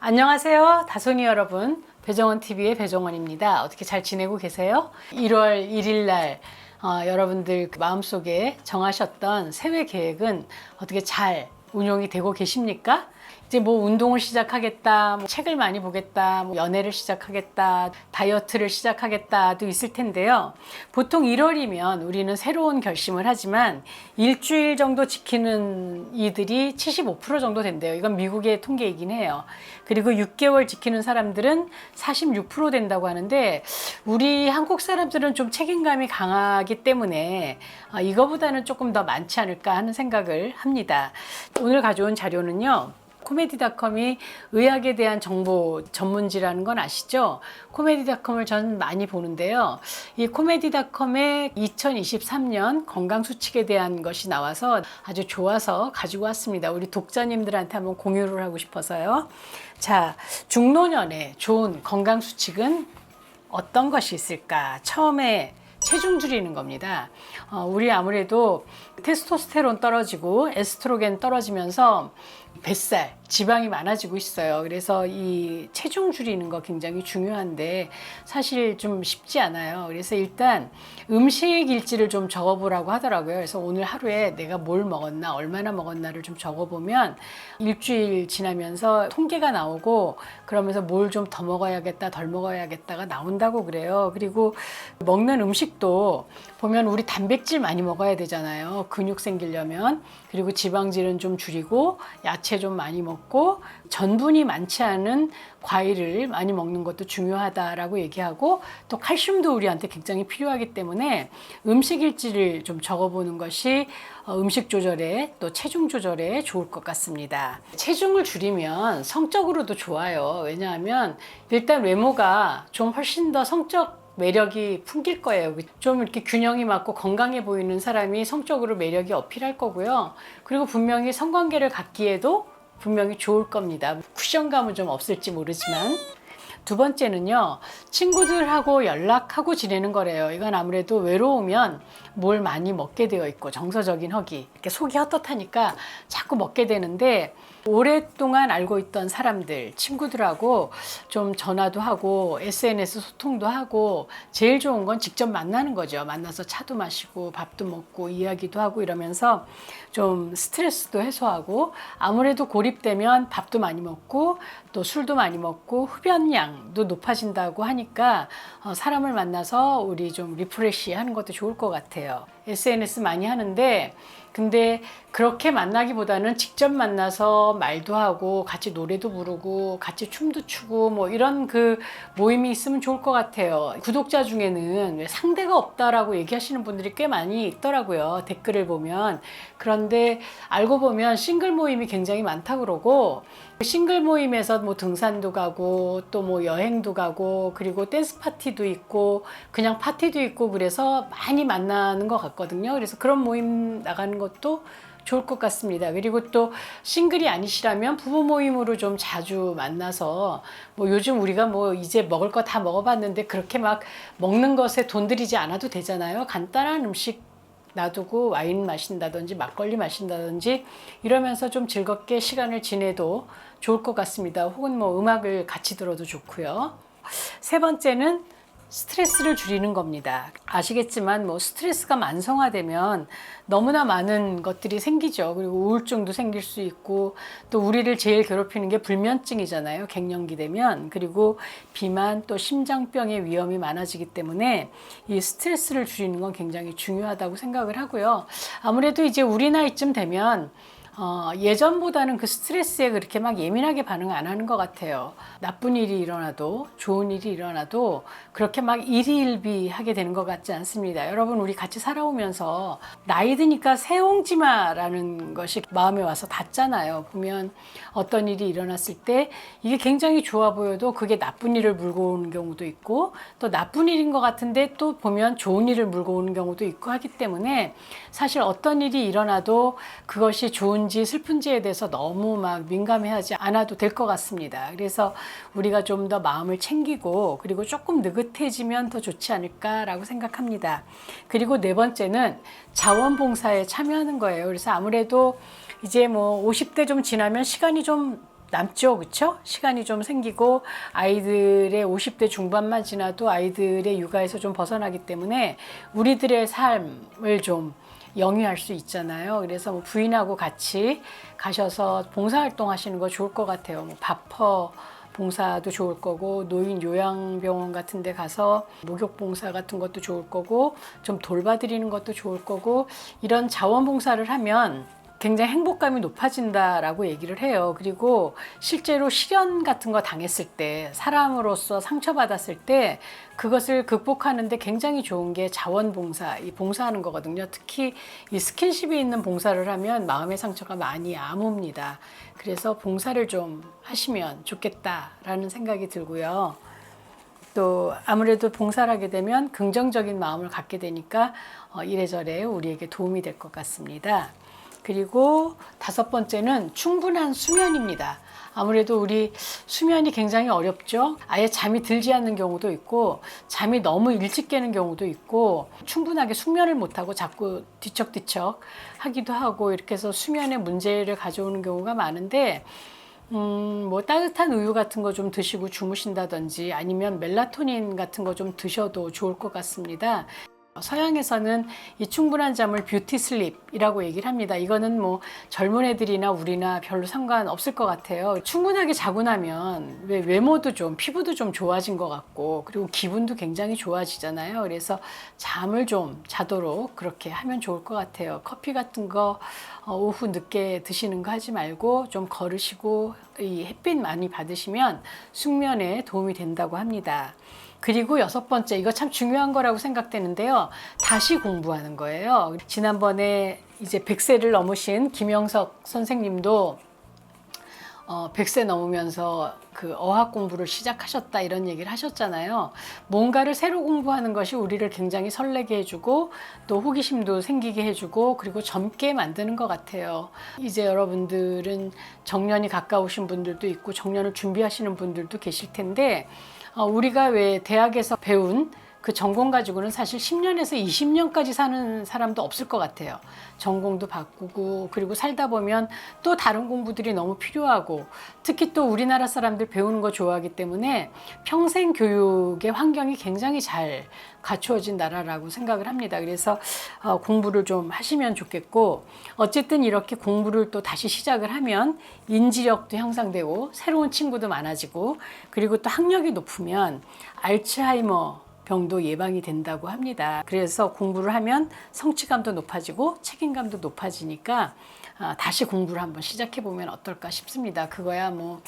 안녕하세요. 다솜이 여러분. 배정원TV의 배정원입니다. 어떻게 잘 지내고 계세요? 1월 1일 날 여러분들 마음속에 정하셨던 새해 계획은 어떻게 잘 운용이 되고 계십니까? 이제 뭐 운동을 시작하겠다, 뭐 책을 많이 보겠다, 뭐 연애를 시작하겠다, 다이어트를 시작하겠다도 있을 텐데요. 보통 1월이면 우리는 새로운 결심을 하지만 일주일 정도 지키는 이들이 75% 정도 된대요. 이건 미국의 통계이긴 해요. 그리고 6개월 지키는 사람들은 46% 된다고 하는데 우리 한국 사람들은 좀 책임감이 강하기 때문에 이거보다는 조금 더 많지 않을까 하는 생각을 합니다. 오늘 가져온 자료는요. 코미디닷컴이 의학에 대한 정보 전문지라는 건 아시죠? 코미디닷컴을 전 많이 보는데요. 이 코미디닷컴의 2023년 건강수칙에 대한 것이 나와서 아주 좋아서 가지고 왔습니다. 우리 독자님들한테 한번 공유를 하고 싶어서요. 자, 중노년에 좋은 건강수칙은 어떤 것이 있을까? 처음에 체중 줄이는 겁니다. 우리 아무래도 테스토스테론 떨어지고 에스트로겐 떨어지면서 뱃살, 지방이 많아지고 있어요. 그래서 이 체중 줄이는 거 굉장히 중요한데 사실 좀 쉽지 않아요. 그래서 일단 음식 일지를 좀 적어보라고 하더라고요. 그래서 오늘 하루에 내가 뭘 먹었나, 얼마나 먹었나를 좀 적어보면 일주일 지나면서 통계가 나오고 그러면서 뭘 좀 더 먹어야겠다, 덜 먹어야겠다가 나온다고 그래요. 그리고 먹는 음식도 보면 우리 단백질 많이 먹어야 되잖아요. 근육 생기려면. 그리고 지방질은 좀 줄이고 야채 좀 많이 먹고 전분이 많지 않은 과일을 많이 먹는 것도 중요하다라고 얘기하고 또 칼슘도 우리한테 굉장히 필요하기 때문에 음식 일지를 좀 적어보는 것이 음식 조절에 또 체중 조절에 좋을 것 같습니다. 체중을 줄이면 성적으로도 좋아요. 왜냐하면 일단 외모가 좀 훨씬 더 성적 매력이 풍길 거예요. 좀 이렇게 균형이 맞고 건강해 보이는 사람이 성적으로 매력이 어필할 거고요. 그리고 분명히 성관계를 갖기에도 분명히 좋을 겁니다. 쿠션감은 좀 없을지 모르지만. 두 번째는요, 친구들하고 연락하고 지내는 거래요. 이건 아무래도 외로우면 뭘 많이 먹게 되어 있고 정서적인 허기, 이렇게 속이 헛헛하니까 자꾸 먹게 되는데 오랫동안 알고 있던 사람들, 친구들하고 좀 전화도 하고 SNS 소통도 하고 제일 좋은 건 직접 만나는 거죠. 만나서 차도 마시고 밥도 먹고 이야기도 하고 이러면서 좀 스트레스도 해소하고 아무래도 고립되면 밥도 많이 먹고 또 술도 많이 먹고 흡연량도 높아진다고 하니까 사람을 만나서 우리 좀 리프레시 하는 것도 좋을 것 같아요. SNS 많이 하는데 근데 그렇게 만나기보다는 직접 만나서 말도 하고 같이 노래도 부르고 같이 춤도 추고 뭐 이런 그 모임이 있으면 좋을 것 같아요. 구독자 중에는 상대가 없다라고 얘기하시는 분들이 꽤 많이 있더라고요. 댓글을 보면. 그런데 알고 보면 싱글 모임이 굉장히 많다고 그러고 싱글 모임에서 뭐 등산도 가고 또 뭐 여행도 가고 그리고 댄스 파티도 있고 그냥 파티도 있고 그래서 많이 만나는 것 같거든요. 그래서 그런 모임 나가는 것도 좋을 것 같습니다. 그리고 또 싱글이 아니시라면 부부 모임으로 좀 자주 만나서 뭐 요즘 우리가 뭐 이제 먹을 거 다 먹어봤는데 그렇게 막 먹는 것에 돈 들이지 않아도 되잖아요. 간단한 음식 놔두고 와인 마신다든지 막걸리 마신다든지 이러면서 좀 즐겁게 시간을 지내도 좋을 것 같습니다. 혹은 뭐 음악을 같이 들어도 좋고요. 세 번째는 스트레스를 줄이는 겁니다. 아시겠지만 뭐 스트레스가 만성화되면 너무나 많은 것들이 생기죠. 그리고 우울증도 생길 수 있고 또 우리를 제일 괴롭히는 게 불면증이잖아요. 갱년기 되면. 그리고 비만 또 심장병의 위험이 많아지기 때문에 이 스트레스를 줄이는 건 굉장히 중요하다고 생각을 하고요. 아무래도 이제 우리 나이쯤 되면 예전보다는 그 스트레스에 그렇게 막 예민하게 반응 안 하는 것 같아요. 나쁜 일이 일어나도 좋은 일이 일어나도 그렇게 막 일희일비하게 되는 것 같지 않습니다. 여러분 우리 같이 살아오면서 나이 드니까 새옹지마라는 것이 마음에 와서 닿잖아요. 보면 어떤 일이 일어났을 때 이게 굉장히 좋아 보여도 그게 나쁜 일을 물고 오는 경우도 있고 또 나쁜 일인 것 같은데 또 보면 좋은 일을 물고 오는 경우도 있고 하기 때문에 사실 어떤 일이 일어나도 그것이 좋은 슬픈지에 대해서 너무 막 민감해하지 않아도 될 것 같습니다. 그래서 우리가 좀 더 마음을 챙기고 그리고 조금 느긋해지면 더 좋지 않을까라고 생각합니다. 그리고 네 번째는 자원봉사에 참여하는 거예요. 그래서 아무래도 이제 뭐 50대 좀 지나면 시간이 좀 남죠, 그렇죠? 시간이 좀 생기고 아이들의 50대 중반만 지나도 아이들의 육아에서 좀 벗어나기 때문에 우리들의 삶을 좀 영위할 수 있잖아요. 그래서 뭐 부인하고 같이 가셔서 봉사활동 하시는 거 좋을 것 같아요. 뭐 바퍼 봉사도 좋을 거고, 노인 요양병원 같은 데 가서 목욕 봉사 같은 것도 좋을 거고, 좀 돌봐드리는 것도 좋을 거고, 이런 자원봉사를 하면 굉장히 행복감이 높아진다라고 얘기를 해요. 그리고 실제로 실연 같은 거 당했을 때, 사람으로서 상처받았을 때 그것을 극복하는데 굉장히 좋은 게 자원봉사, 이 봉사하는 거거든요. 특히 이 스킨십이 있는 봉사를 하면 마음의 상처가 많이 아뭅니다. 그래서 봉사를 좀 하시면 좋겠다라는 생각이 들고요. 또 아무래도 봉사를 하게 되면 긍정적인 마음을 갖게 되니까 이래저래 우리에게 도움이 될 것 같습니다. 그리고 5번째는 충분한 수면입니다. 아무래도 우리 수면이 굉장히 어렵죠. 아예 잠이 들지 않는 경우도 있고, 잠이 너무 일찍 깨는 경우도 있고, 충분하게 숙면을 못하고 자꾸 뒤척뒤척 하기도 하고, 이렇게 해서 수면에 문제를 가져오는 경우가 많은데, 뭐 따뜻한 우유 같은 거 좀 드시고 주무신다든지, 아니면 멜라토닌 같은 거 좀 드셔도 좋을 것 같습니다. 서양에서는 이 충분한 잠을 뷰티 슬립이라고 얘기를 합니다. 이거는 뭐 젊은 애들이나 우리나 별로 상관없을 것 같아요. 충분하게 자고 나면 외모도 좀, 피부도 좀 좋아진 것 같고, 그리고 기분도 굉장히 좋아지잖아요. 그래서 잠을 좀 자도록 그렇게 하면 좋을 것 같아요. 커피 같은 거 오후 늦게 드시는 거 하지 말고 좀 걸으시고 이 햇빛 많이 받으시면 숙면에 도움이 된다고 합니다. 그리고 6번째, 이거 참 중요한 거라고 생각되는데요. 다시 공부하는 거예요. 지난번에 이제 100세를 넘으신 김영석 선생님도 100세 넘으면서 그 어학 공부를 시작하셨다 이런 얘기를 하셨잖아요. 뭔가를 새로 공부하는 것이 우리를 굉장히 설레게 해주고 또 호기심도 생기게 해주고 그리고 젊게 만드는 것 같아요. 이제 여러분들은 정년이 가까우신 분들도 있고 정년을 준비하시는 분들도 계실 텐데 우리가 왜 대학에서 배운 그 전공 가지고는 사실 10년에서 20년까지 사는 사람도 없을 것 같아요. 전공도 바꾸고 그리고 살다 보면 또 다른 공부들이 너무 필요하고 특히 또 우리나라 사람들 배우는 거 좋아하기 때문에 평생 교육의 환경이 굉장히 잘 갖추어진 나라라고 생각을 합니다. 그래서 공부를 좀 하시면 좋겠고 어쨌든 이렇게 공부를 또 다시 시작을 하면 인지력도 향상되고 새로운 친구도 많아지고 그리고 또 학력이 높으면 알츠하이머 병도 예방이 된다고 합니다. 그래서 공부를 하면 성취감도 높아지고 책임감도 높아지니까 다시 공부를 한번 시작해 보면 어떨까 싶습니다. 그거야 뭐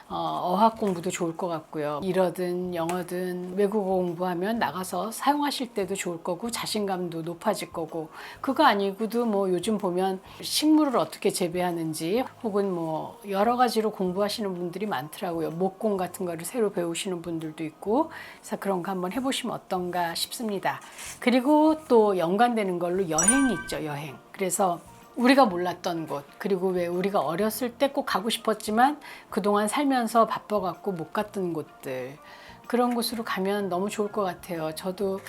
어학 공부도 좋을 것 같고요. 일어든 영어든 외국어 공부하면 나가서 사용하실 때도 좋을 거고 자신감도 높아질 거고 그거 아니고도 뭐 요즘 보면 식물을 어떻게 재배하는지 혹은 뭐 여러 가지로 공부하시는 분들이 많더라고요. 목공 같은 거를 새로 배우시는 분들도 있고 그래서 그런 거 한번 해보시면 어떤가 싶습니다. 그리고 또 연관되는 걸로 여행이 있죠. 여행. 그래서 우리가 몰랐던 곳 그리고 왜 우리가 어렸을 때 꼭 가고 싶었지만 그동안 살면서 바빠갖고 못 갔던 곳들 그런 곳으로 가면 너무 좋을 것 같아요. 저도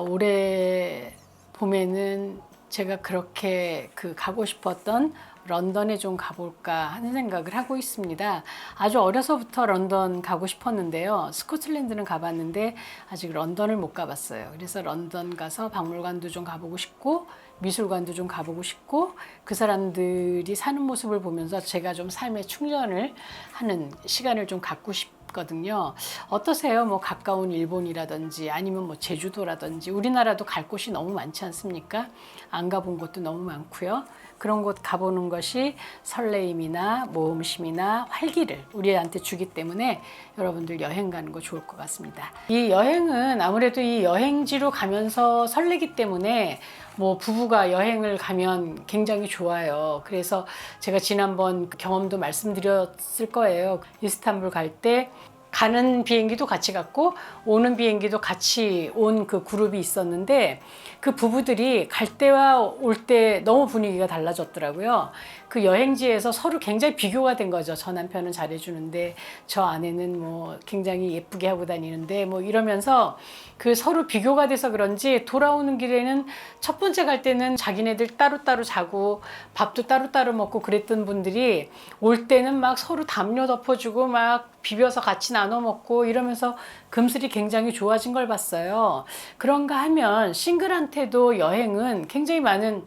올해 봄에는 제가 그렇게 가고 싶었던 런던에 좀 가볼까 하는 생각을 하고 있습니다. 아주 어려서부터 런던 가고 싶었는데요. 스코틀랜드는 가봤는데 아직 런던을 못 가봤어요. 그래서 런던 가서 박물관도 좀 가보고 싶고 미술관도 좀 가보고 싶고 그 사람들이 사는 모습을 보면서 제가 좀 삶의 충전을 하는 시간을 좀 갖고 싶거든요. 어떠세요? 뭐 가까운 일본이라든지 아니면 뭐 제주도라든지 우리나라도 갈 곳이 너무 많지 않습니까? 안 가본 곳도 너무 많고요. 그런 곳 가보는 것이 설레임이나 모험심이나 활기를 우리한테 주기 때문에 여러분들 여행 가는 거 좋을 것 같습니다. 이 여행은 아무래도 이 여행지로 가면서 설레기 때문에 뭐 부부가 여행을 가면 굉장히 좋아요. 그래서 제가 지난번 경험도 말씀드렸을 거예요. 이스탄불 갈 때 가는 비행기도 같이 갔고 오는 비행기도 같이 온 그 그룹이 있었는데 그 부부들이 갈 때와 올 때 너무 분위기가 달라졌더라고요. 그 여행지에서 서로 굉장히 비교가 된 거죠. 저 남편은 잘해주는데 저 아내는 뭐 굉장히 예쁘게 하고 다니는데 뭐 이러면서 그 서로 비교가 돼서 그런지 돌아오는 길에는 첫 번째 갈 때는 자기네들 따로따로 자고 밥도 따로따로 먹고 그랬던 분들이 올 때는 막 서로 담요 덮어주고 막 비벼서 같이 나눠 먹고 이러면서 금슬이 굉장히 좋아진 걸 봤어요. 그런가 하면 싱글한테도 여행은 굉장히 많은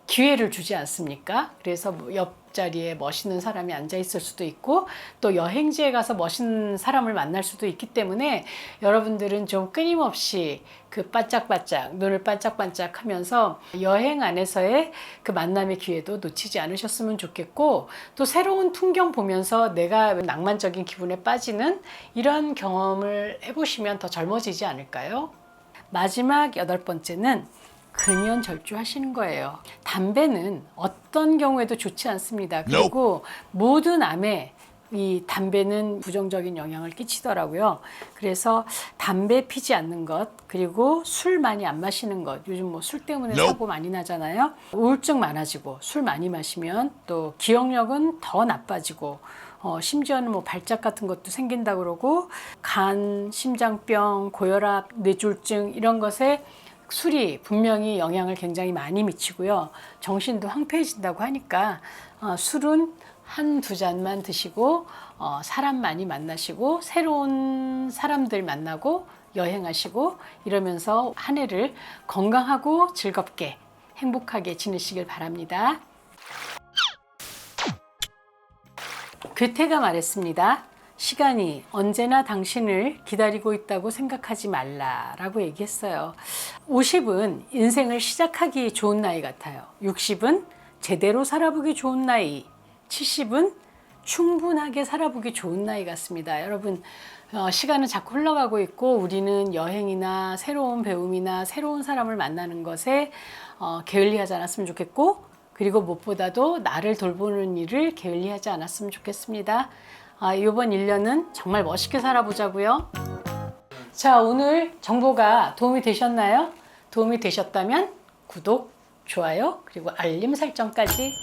기회를 주지 않습니까? 그래서 뭐 옆자리에 멋있는 사람이 앉아 있을 수도 있고 또 여행지에 가서 멋있는 사람을 만날 수도 있기 때문에 여러분들은 좀 끊임없이 그 반짝반짝 눈을 반짝반짝 하면서 여행 안에서의 그 만남의 기회도 놓치지 않으셨으면 좋겠고 또 새로운 풍경 보면서 내가 낭만적인 기분에 빠지는 이런 경험을 해보시면 더 젊어지지 않을까요? 마지막 8번째는 금연절주하시는 거예요. 담배는 어떤 경우에도 좋지 않습니다. 그리고 모든 암에 이 담배는 부정적인 영향을 끼치더라고요. 그래서 담배 피지 않는 것, 그리고 술 많이 안 마시는 것. 요즘 뭐 술 때문에 사고 많이 나잖아요. 우울증 많아지고 술 많이 마시면 또 기억력은 더 나빠지고 심지어는 뭐 발작 같은 것도 생긴다 그러고 간, 심장병, 고혈압, 뇌졸중 이런 것에 술이 분명히 영향을 굉장히 많이 미치고요. 정신도 황폐해진다고 하니까 술은 한두 잔만 드시고 사람 많이 만나시고 새로운 사람들 만나고 여행하시고 이러면서 한 해를 건강하고 즐겁게 행복하게 지내시길 바랍니다. 괴테가 말했습니다. 시간이 언제나 당신을 기다리고 있다고 생각하지 말라라고 얘기했어요. 50은 인생을 시작하기 좋은 나이 같아요. 60은 제대로 살아보기 좋은 나이, 70은 충분하게 살아보기 좋은 나이 같습니다. 여러분, 시간은 자꾸 흘러가고 있고 우리는 여행이나 새로운 배움이나 새로운 사람을 만나는 것에 게을리하지 않았으면 좋겠고 그리고 무엇보다도 나를 돌보는 일을 게을리하지 않았으면 좋겠습니다. 이번 1년은 정말 멋있게 살아보자고요. 자, 오늘 정보가 도움이 되셨나요? 도움이 되셨다면 구독, 좋아요, 그리고 알림 설정까지